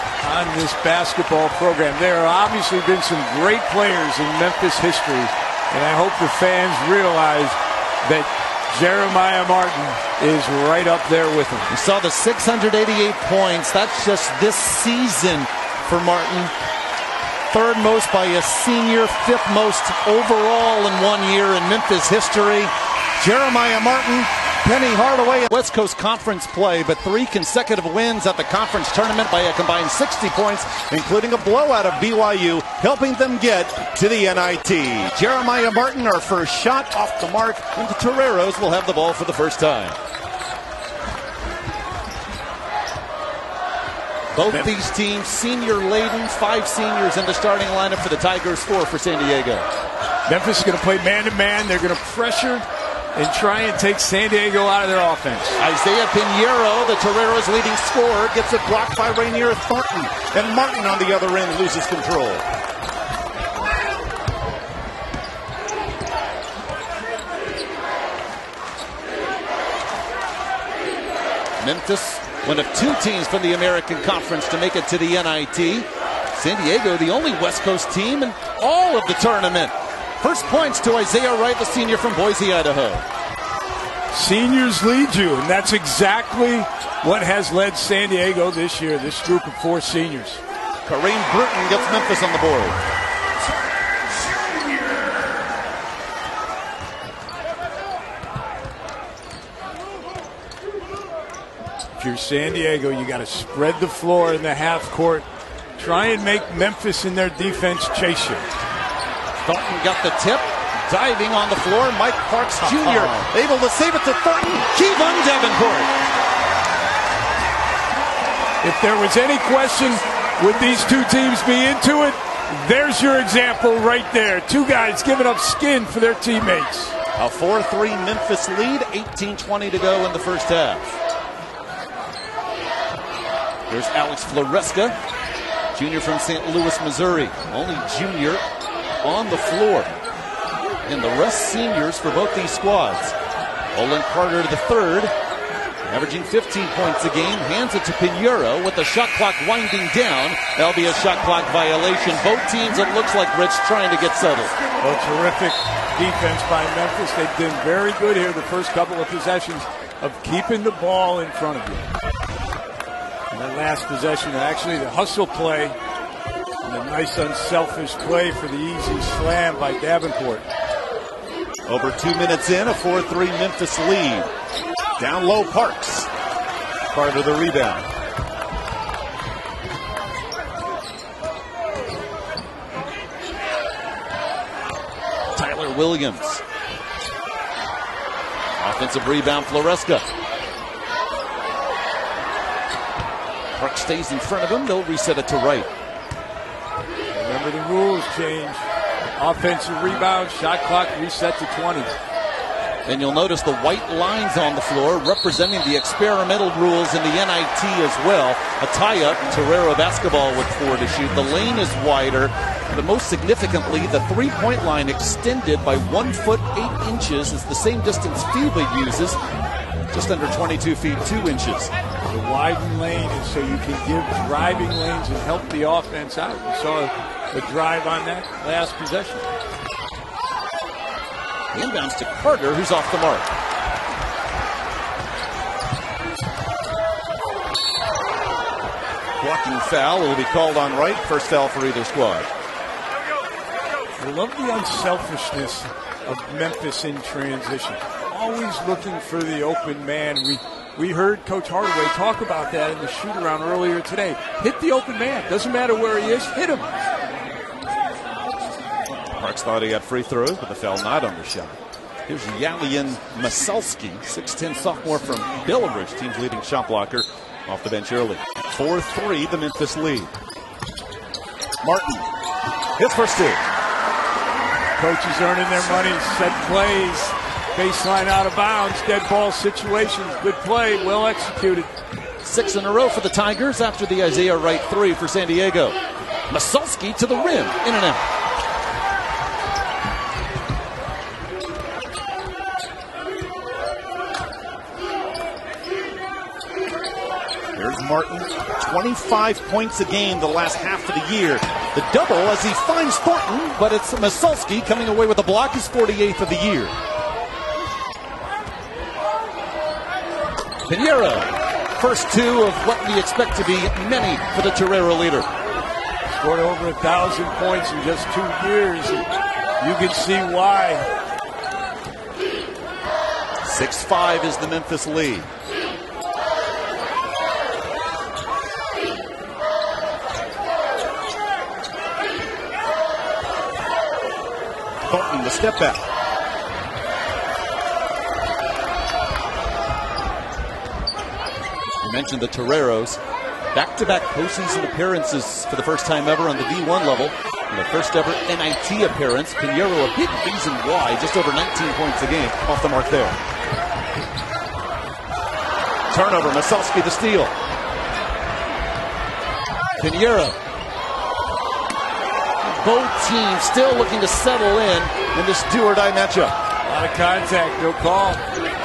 basketball program. There have obviously been some great players in Memphis history, and I hope the fans realize that Jeremiah Martin is right up there with him. We saw the 688 points. That's just this season for Martin. Third most by a senior, fifth most overall in 1 year in Memphis history. Jeremiah Martin, Penny Hardaway at West Coast Conference play, but 3 consecutive wins at the conference tournament by a combined 60 points, including a blowout of BYU, helping them get to the NIT. Jeremiah Martin, our first shot off the mark, and the Toreros will have the ball for the first time. Both these teams senior-laden, 5 seniors in the starting lineup for the Tigers, 4 for San Diego. Memphis is going to play man-to-man. They're going to pressure and try and take San Diego out of their offense. Isaiah Pinheiro, the Toreros' leading scorer, gets it blocked by Rainier Thornton. And Martin on the other end loses control. Memphis, one of 2 teams from the American Conference to make it to the NIT. San Diego, the only West Coast team in all of the tournament. First points to Isaiah Wright, the senior from Boise, Idaho. Seniors lead you, and that's exactly what has led San Diego this year, this group of 4 seniors. Kareem Bruton gets Memphis on the board. If you're San Diego, you got to spread the floor in the half court. Try and make Memphis in their defense chase you. Thornton got the tip, diving on the floor. Mike Parks Jr. able to save it to Thornton. Kevon Davenport. If there was any question, would these 2 teams be into it? There's your example right there. 2 guys giving up skin for their teammates. A 4-3 Memphis lead, 18:20 to go in the first half. There's Alex Floresca, junior from St. Louis, Missouri. Only junior on the floor. And the rest seniors for both these squads. Olin Carter III, averaging 15 points a game, hands it to Pinheiro with the shot clock winding down. That'll be a shot clock violation. Both teams, it looks like, Rich, trying to get settled. Well, terrific defense by Memphis. They've been very good here the first couple of possessions of keeping the ball in front of you. And the last possession, actually the hustle play, and a nice unselfish play for the easy slam by Davenport. Over 2 minutes in, a 4-3 Memphis lead. Down low, Parks. Carter the rebound. Tyler Williams. Offensive rebound, Floresca. Parks stays in front of him. They'll reset it to right. Remember, the rules change. Offensive rebound, shot clock reset to 20. And you'll notice the white lines on the floor representing the experimental rules in the NIT as well. A tie-up, Torero basketball with 4 to shoot. The lane is wider, but most significantly, the three-point line extended by 1 foot 8 inches. It's the same distance FIBA uses, just under 22 feet 2 inches. The widened lane is so you can give driving lanes and help the offense out. We saw the drive on that last possession. Inbounds to Carter, who's off the mark. Blocking foul will be called on Wright. First foul for either squad. I love the unselfishness of Memphis in transition. Always looking for the open man. We heard Coach Hardaway talk about that in the shoot-around earlier today. Hit the open man. Doesn't matter where he is. Hit him. Parks thought he had free throws, but the foul not on the shot. Here's Yalian Masalski, 6'10 sophomore from Bellbridge, team's leading shot blocker, off the bench early. 4-3, the Memphis lead. Martin, his first 2. Coaches earning their money, set plays, baseline out of bounds, dead ball situations, good play, well executed. 6 in a row for the Tigers after the Isaiah Wright 3 for San Diego. Masalski to the rim, in and out. Here's Martin, 25 points a game the last half of the year. The double as he finds Thornton, but it's Masalski coming away with a block, his 48th of the year. Pinheiro, first 2 of what we expect to be many for the Torero leader. Scored over 1,000 points in just 2 years. You can see why. 6-5 is the Memphis lead. Thornton, the step back. You mentioned the Toreros. Back-to-back postseason appearances for the first time ever on the D1 level. And the first ever NIT appearance. Pinheiro, a big reason why, just over 19 points a game. Off the mark there. Turnover, Masalski the steal. Pinheiro. Both teams still looking to settle in this do-or-die matchup. A lot of contact, no call.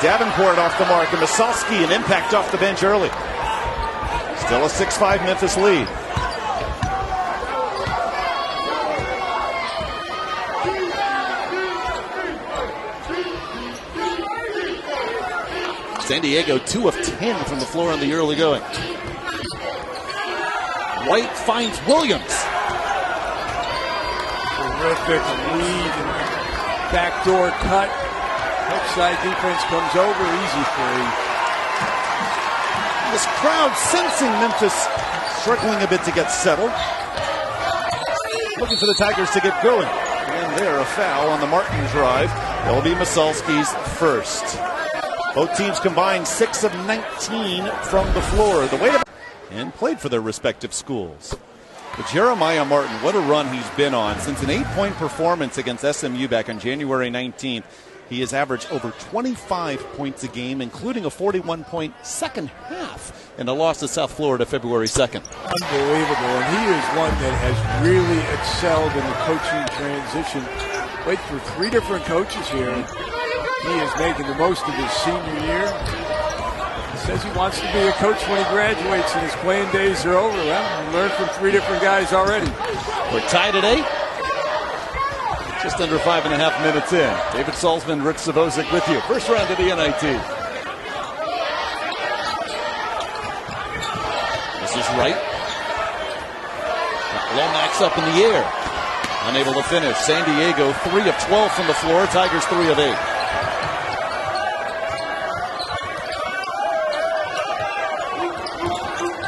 Davenport off the mark, and Masalski an impact off the bench early. Still a 6-5 Memphis lead. San Diego 2 of 10 from the floor in the early going. White finds Williams. Terrific lead. Backdoor cut. Outside defense comes over. Easy 3. This crowd sensing Memphis struggling a bit to get settled. Looking for the Tigers to get going. And there, a foul on the Martin drive. It'll be Masalski's first. Both teams combined 6 of 19 from the floor. The way to and played for their respective schools. But Jeremiah Martin, what a run he's been on. Since an 8-point performance against SMU back on January 19th, he has averaged over 25 points a game, including a 41-point second half in a loss to South Florida February 2nd. Unbelievable, and he is one that has really excelled in the coaching transition. Played for 3 different coaches here. He is making the most of his senior year. He says he wants to be a coach when he graduates and his playing days are over. Well, he learned from 3 different guys already. We're tied at 8. Just under 5.5 minutes in. David Salzman, Rick Savozic with you. First round of the NIT. This is Wright. Lomax up in the air. Unable to finish. San Diego 3 of 12 from the floor. Tigers 3 of 8.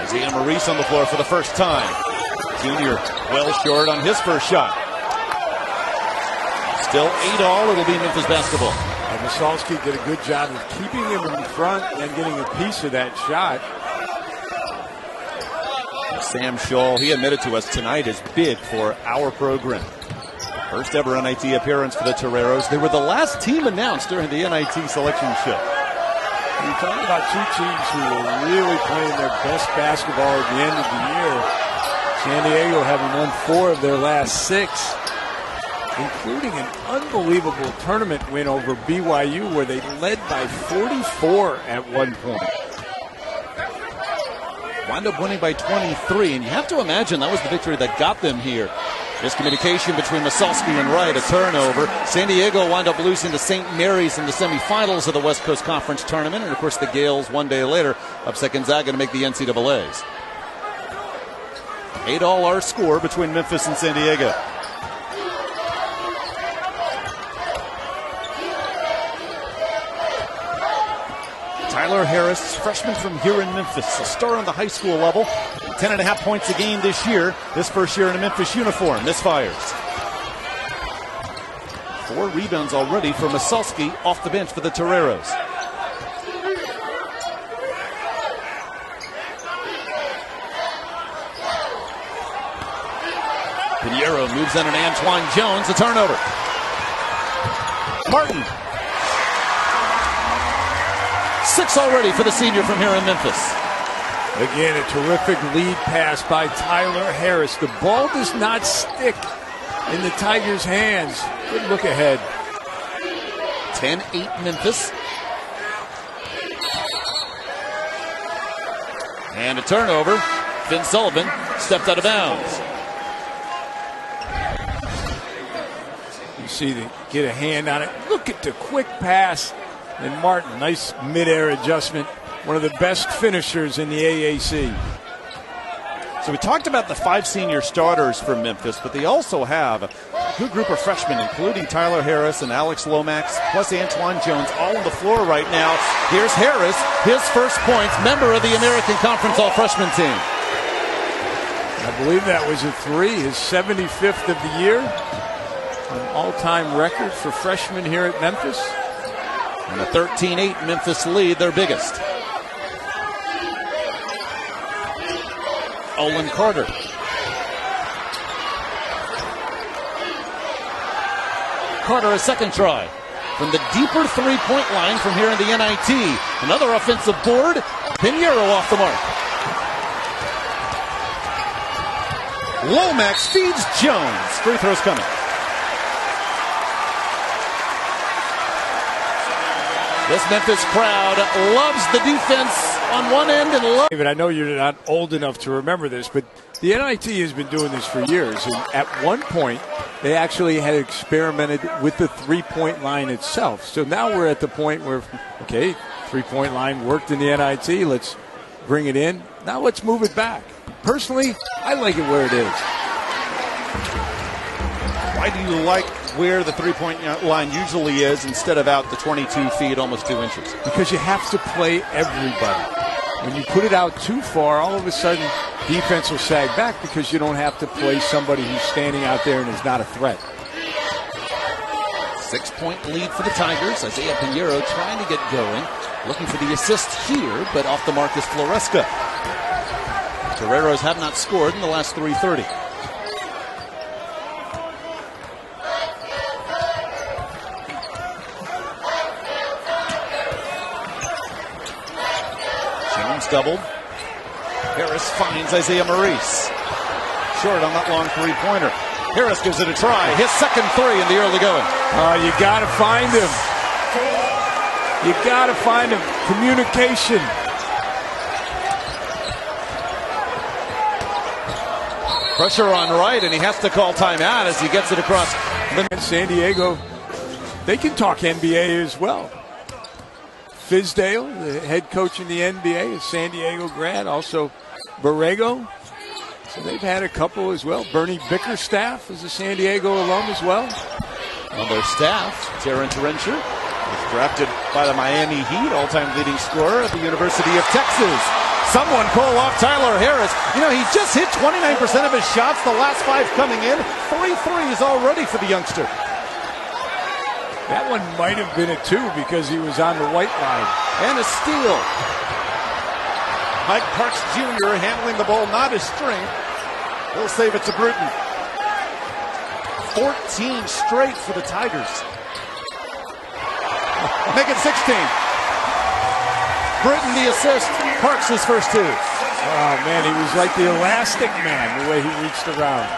Isaiah Maurice on the floor for the first time. Junior well short on his first shot. Still 8-all, it'll be Memphis basketball. And Masalski did a good job of keeping him in front and getting a piece of that shot. Sam Scholl, he admitted to us tonight, is big for our program. First ever NIT appearance for the Toreros. They were the last team announced during the NIT selection show. You're talking about two teams who are really playing their best basketball at the end of the year. San Diego having won 4 of their last 6, including an unbelievable tournament win over BYU where they led by 44 at one point. Wound up winning by 23, and you have to imagine that was the victory that got them here. Miscommunication between Masalski and Wright, a turnover. San Diego wound up losing to St. Mary's in the semifinals of the West Coast Conference Tournament, and of course the Gales 1 day later upset Gonzaga to make the NCAAs. 8-all our score between Memphis and San Diego. Tyler Harris, freshman from here in Memphis, a star on the high school level. 10.5 points a game this year. This first year in a Memphis uniform. Misfires. 4 rebounds already for Masalski off the bench for the Toreros. Pinheiro moves in, and Antoine Jones, a turnover. Martin. 6 already for the senior from here in Memphis. Again, a terrific lead pass by Tyler Harris. The ball does not stick in the Tigers' hands. Good look ahead. 10-8 Memphis. And a turnover. Finn Sullivan stepped out of bounds. You see they get a hand on it. Look at the quick pass. And Martin, nice mid-air adjustment. One of the best finishers in the AAC. So we talked about the 5 senior starters for Memphis, but they also have a good group of freshmen, including Tyler Harris and Alex Lomax, plus Antoine Jones, all on the floor right now. Here's Harris, his first points, member of the American Conference All-Freshman team. I believe that was a 3, his 75th of the year. An all-time record for freshmen here at Memphis. And a 13-8 Memphis lead, their biggest. Olin Carter. Carter, a second try. From the deeper three-point line from here in the NIT. Another offensive board. Pinheiro off the mark. Lomax feeds Jones. Free throws coming. This Memphis crowd loves the defense on one end and loves. David, I know you're not old enough to remember this, but the NIT has been doing this for years. And at one point, they actually had experimented with the three-point line itself. So now we're at the point where, okay, three-point line worked in the NIT. Let's bring it in. Now let's move it back. Personally, I like it where it is. Why do you like where the three-point line usually is instead of out the 22 feet, almost 2 inches? Because you have to play everybody. When you put it out too far, all of a sudden defense will sag back because you don't have to play somebody who's standing out there and is not a threat. 6-point lead for the Tigers. Isaiah Pinheiro trying to get going. Looking for the assist here, but off the mark is Floresca. Toreros have not scored in the last 3:30. Doubled. Harris finds Isaiah Maurice. Short on that long three-pointer. Harris gives it a try. His second 3 in the early going. You got to find him. You got to find him. Communication. Pressure on Wright, and he has to call timeout as he gets it across. San Diego, they can talk NBA as well. Fizdale, the head coach in the NBA, is San Diego grad. Also, Borrego. So they've had a couple as well. Bernie Bickerstaff is a San Diego alum as well. On their staff, Terran Terencher was drafted by the Miami Heat, all-time leading scorer at the University of Texas. Someone call off Tyler Harris. You know, he just hit 29% of his shots, the last 5 coming in. 3 threes already for the youngster. That one might have been a 2 because he was on the white line. And a steal. Mike Parks Jr. handling the ball, not his strength. He'll save it to Bruton. 14 straight for the Tigers. Make it 16. Britton the assist. Parks his first two. Oh, man, he was like the elastic man, the way he reached around.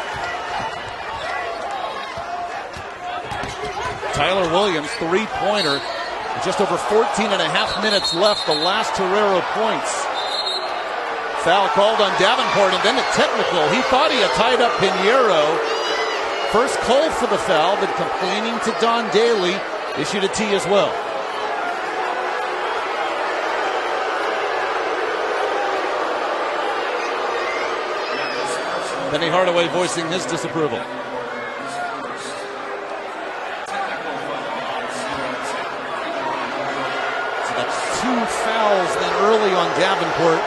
Tyler Williams, three-pointer. Just over 14 and a half minutes left, the last Torero points. Foul called on Davenport, and then a technical. He thought he had tied up Pinheiro. First called for the foul, but complaining to Don Daly, issued a T as well. Penny Hardaway voicing his disapproval. So that's two fouls then early on Davenport,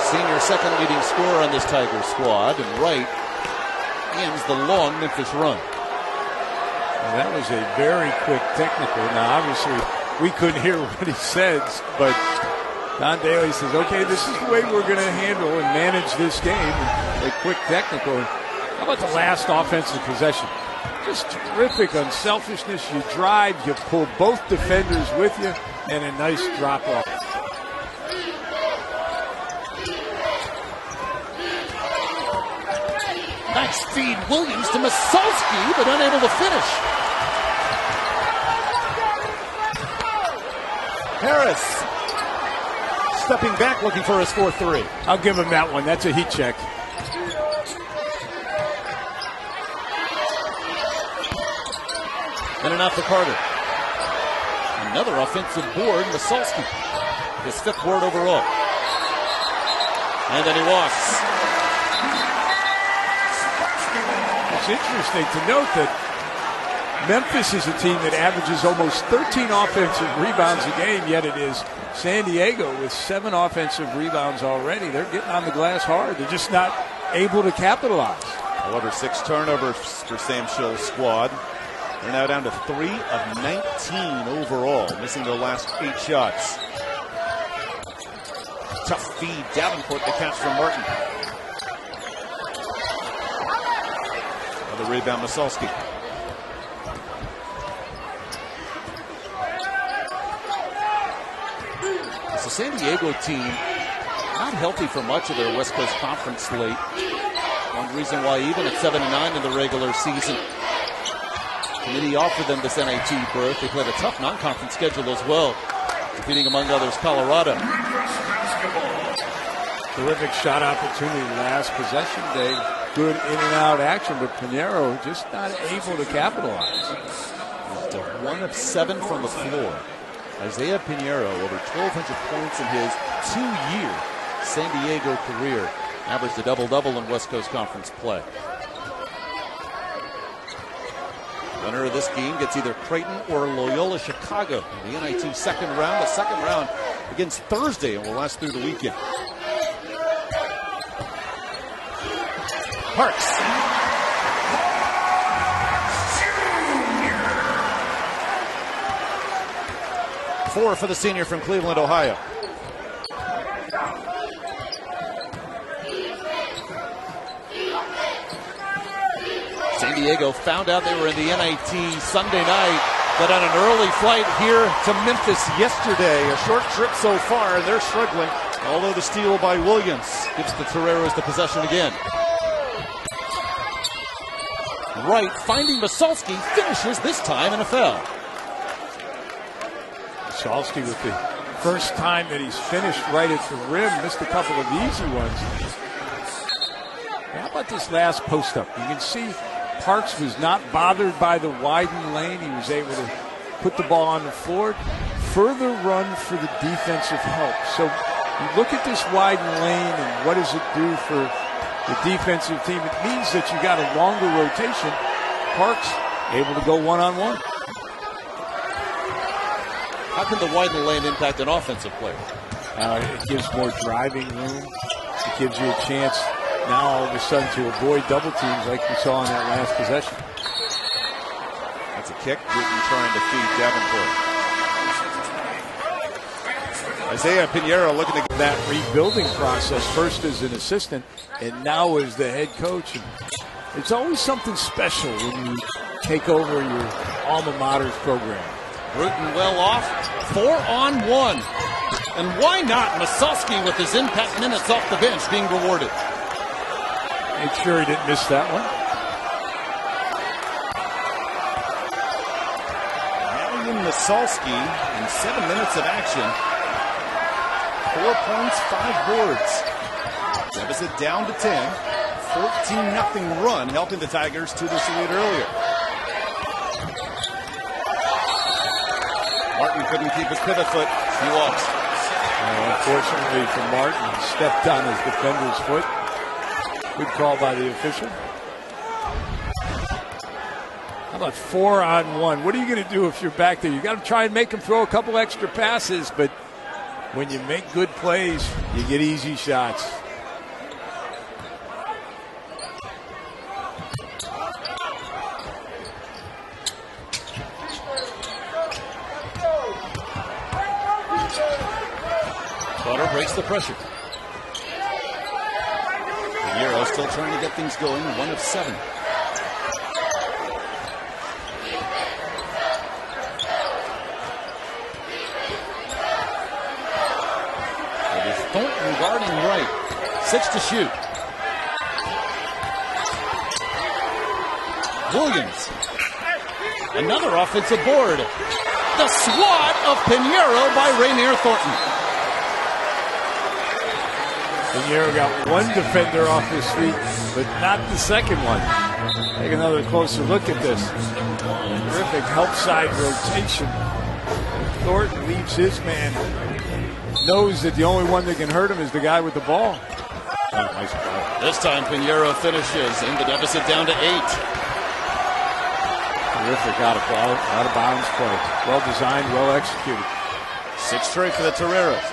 senior second leading scorer on this Tigers squad, and Wright ends the long Memphis run. Well, that was a very quick technical. Now, obviously, we couldn't hear what he says, but Don Daly says, okay, this is the way we're going to handle and manage this game. A quick technical. How about the last offensive possession? Just terrific unselfishness. You drive, you pull both defenders with you, and a nice drop off. Nice feed, Williams to Masalski, but unable to finish. Harris stepping back, looking for his 4-3. I'll give him that one. That's a heat check. In and out to Carter. Another offensive board, Masalski. His fifth board overall. And then he walks. It's interesting to note that Memphis is a team that averages almost 13 offensive rebounds a game, yet it is San Diego with 7 offensive rebounds already. They're getting on the glass hard. They're just not able to capitalize. However, 6 turnovers for Sam Schill's squad. They're now down to 3 of 19 overall, missing their last 8 shots. Tough feed, Davenport, the catch from Martin. Another rebound, Masalski. It's a San Diego team not healthy for much of their West Coast Conference slate. One reason why even at 7-9 in the regular season, committee offered them this NIT berth. They played a tough non-conference schedule as well, defeating among others Colorado. Terrific shot opportunity last possession day. Good in and out action, but Pinheiro just not able to capitalize. He's 1 of 7 from the floor. Isaiah Pinheiro over 1,200 points in his 2-year San Diego career. Averaged a double-double in West Coast Conference play. Winner of this game gets either Creighton or Loyola Chicago in the NIT second round. The second round begins Thursday and will last through the weekend. Parks. Four for the senior from Cleveland, Ohio. San Diego found out they were in the NIT Sunday night, got on an early flight here to Memphis yesterday. A short trip so far, and they're struggling. Although the steal by Williams gives the Toreros the possession again. Wright finding Masalski, finishes this time in a foul. Masalski with the first time that he's finished right at the rim, missed a couple of easy ones. How about this last post-up? You can see Parks was not bothered by the widened lane. He was able to put the ball on the floor. Further run for the defensive help. So you look at this widened lane and what does it do for the defensive team? It means that you got a longer rotation. Parks able to go one-on-one. How can the widened lane impact an offensive player? It gives more driving room. It gives you a chance now all of a sudden to avoid double teams like we saw in that last possession. That's a kick. Wooten trying to feed Davenport. Isaiah Pinheiro looking to get that rebuilding process, first as an assistant and now as the head coach. And it's always something special when you take over your alma mater's program. Bruton well off. 4-on-1. And why not Masalski with his impact minutes off the bench being rewarded? Make sure he didn't miss that one. Allen Masalski in 7 minutes of action. 4 points, 5 boards. Deficit down to 10. 14-0 run, helping the Tigers to this lead earlier. Martin couldn't keep his pivot foot. He walks. Unfortunately for Martin, he stepped on his defender's foot. Good call by the official. How about 4-on-1? What are you going to do if you're back there? You got to try and make him throw a couple extra passes, but when you make good plays, you get easy shots. Butter breaks the pressure. Pinheiro still trying to get things going. 1 of 7. It is Thornton guarding right. 6 to shoot. Williams. Another offensive board. The swat of Pinheiro by Rainier Thornton. Pinheiro got one defender off his feet, but not the second one. Take another closer look at this. Terrific help side rotation. Thornton leaves his man. Knows that the only one that can hurt him is the guy with the ball. Nice ball. This time Pinheiro finishes in the deficit down to 8. Terrific out of bounds play. Well designed, well executed. 6 straight for the Toreros.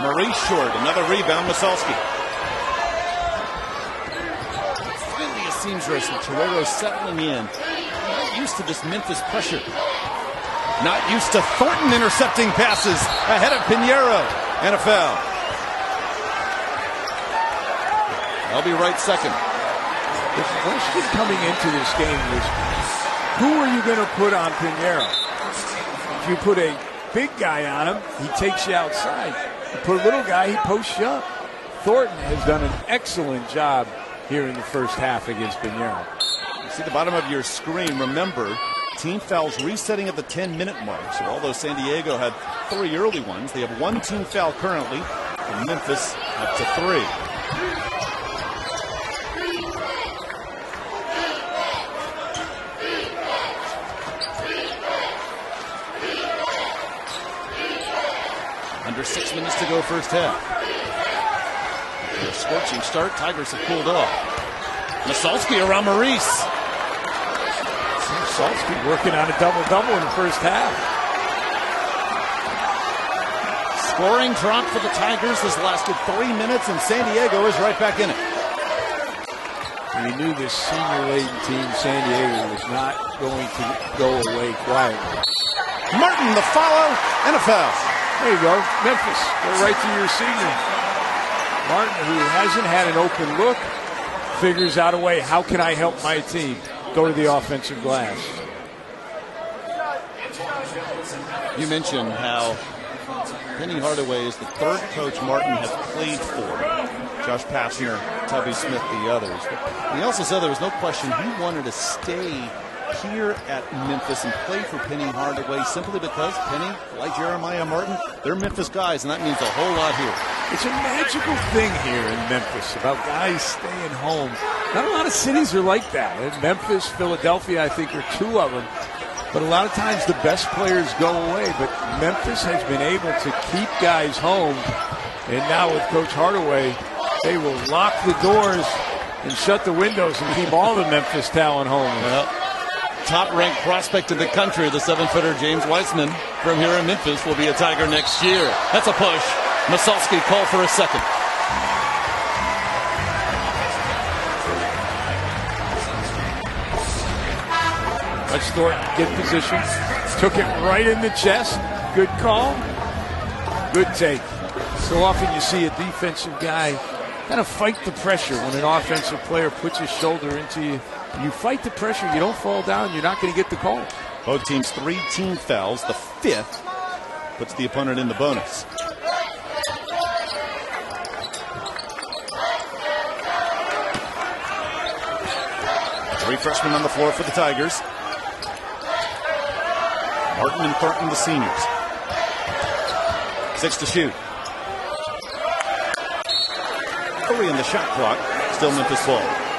Maurice short, another rebound, Masalski. Really, it seems the Toreros settling in. Not used to this Memphis pressure. Not used to Thornton intercepting passes ahead of Pinheiro. And a foul. I'll be right second. The question coming into this game was, who are you going to put on Pinheiro? If you put a big guy on him, he takes you outside. You put a little guy, he posts you up. Thornton has done an excellent job here in the first half against Pinheiro. You see the bottom of your screen. Remember, team fouls resetting at the 10-minute mark. So although San Diego had 3 early ones, they have 1 team foul currently, and Memphis up to 3. Under 6 minutes to go first half. After a scorching start, Tigers have cooled off. Masalski around Maurice. Masalski working on a double-double in the first half. Scoring drop for the Tigers has lasted 3 minutes, and San Diego is right back in it. We knew this senior-laden team, San Diego, was not going to go away quietly. Martin, the follow, and a foul. There you go, Memphis. Go right to your senior. Martin, who hasn't had an open look, figures out a way. How can I help my team? Go to the offensive glass. You mentioned how Penny Hardaway is the 3rd coach Martin has played for. Josh Pastner, Tubby Smith, the others. But he also said there was no question he wanted to stay here at Memphis and play for Penny Hardaway simply because Penny, like Jeremiah Martin, they're Memphis guys, and that means a whole lot here. It's a magical thing here in Memphis about guys staying home. Not a lot of cities are like that. Memphis, Philadelphia, I think, are 2 of them. But a lot of times the best players go away. But Memphis has been able to keep guys home. And now with Coach Hardaway, they will lock the doors and shut the windows and keep all the Memphis talent home. Well, top-ranked prospect in the country, the 7-footer James Weissman from here in Memphis will be a Tiger next year. That's a push. Masalski called for a second. Let's Thornton get position. Took it right in the chest. Good call. Good take. So often you see a defensive guy kind of fight the pressure when an offensive player puts his shoulder into you. You fight the pressure, you don't fall down, you're not going to get the call. Both teams 3 team fouls. The 5th puts the opponent in the bonus. Three freshmen on the floor for the Tigers. Martin and Thornton, the seniors. 6 to shoot. Early in the shot clock, still Memphis ball.